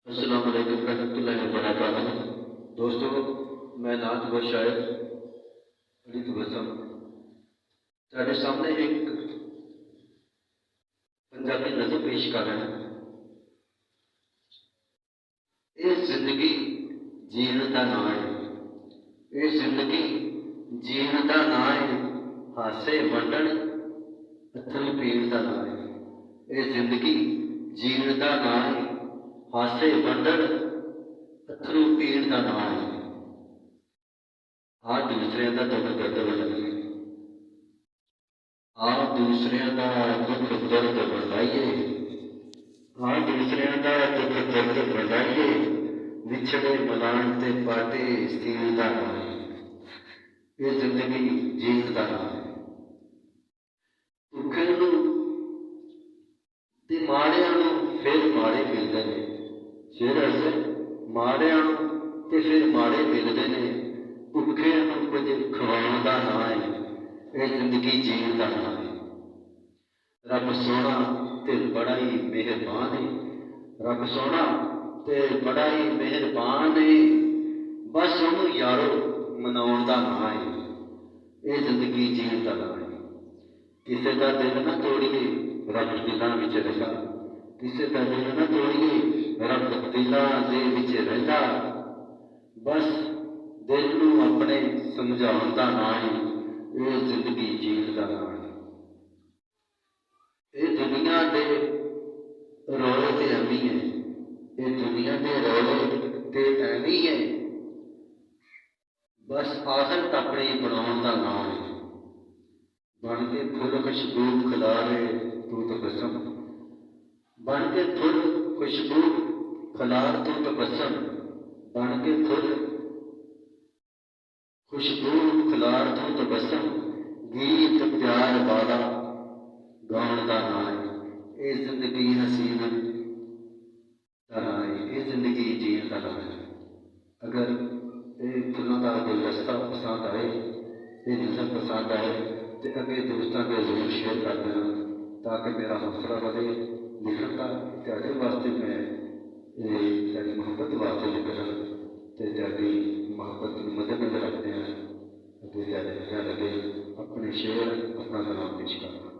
अस्सलाम वालेकुम रहमतुल्लाहि व बरकातहू। दोस्तों, मैं नात व शायर फरीद वसम ਤੁਹਾਡੇ ਸਾਹਮਣੇ एक पंजाबी नज़म पेश कर रहा है। ये जिंदगी जीण का ना है, ये जिंदगी जीण का ना है, हासे वंडण अथरू पीण का ना है। ये जिंदगी जीण का ना है, हासे वंडण अथरू पीण का ना है। आ दूसरे का दुख दर्द वंडाइए, आ दूसरे का दुख दर्द वंडाइए, आ दूसरे का दुख दर्द वंडाइए, विछड़े मिलान ते पाटे सीण का ना है। ये जिंदगी जीण का ना है। भुखे नूं ते माड़िआं नूं फिर माड़े मिलदे ने, शेर ऐसे माड़िआं नूं ते फिर माड़े मिलदे ने, भुखे नूं कुछ खवाउण दा ना है। ये जिंदगी जीण दा ना है। रब सोहणा ते बड़ा ही मेहरबान है, रब सोहणा ते बड़ा ही मेहरबान है, बस उहनूं यारो मनाउण दा ना है। ये जिंदगी जीण दा ना है। किसी का दिल ना तोड़िए, रब दिलों विच रहिंदा, किसी का दिल ना तोड़िए, रब दिलों दे विच रहिंदा, बस दिल नूं अपने समझाउण दा ना है। ये जिंदगी जीण दा ना है। ये दुनिया दे रौले ते एवें है, ये दुनिया दे रौले ते एवें है, बस आखिरत अपनी बनाउण दा ना है। बन के फुल खुशबू खिलारे तू तबस्सम, बन के फुल खुशबू खिलार तू तबस्सम, बन के फुल खुशबू खिलार तू तबस्सम, गीत प्यार वाला गाउण दा ना है। ये जिंदगी हसीन दा ना है, ये जिंदगी जीण दा ना है। अगर ये फुलों का गुलदस्ता पसंद आए, ये नज़म पसंद आए, तो अगे दोस्तों को जरूर शेयर कर देना, ताकि मेरा हौसला बढ़े लिखण का। तुहाडे वास्ते मैं तुहाडी मुहब्बत वास्ते लिख रहा, तो तुहाडी मुहब्बत नूं मद्देनज़र रखते हैं अगे तुहाडे लगे अपने शेर अपना कलाम पेश करना।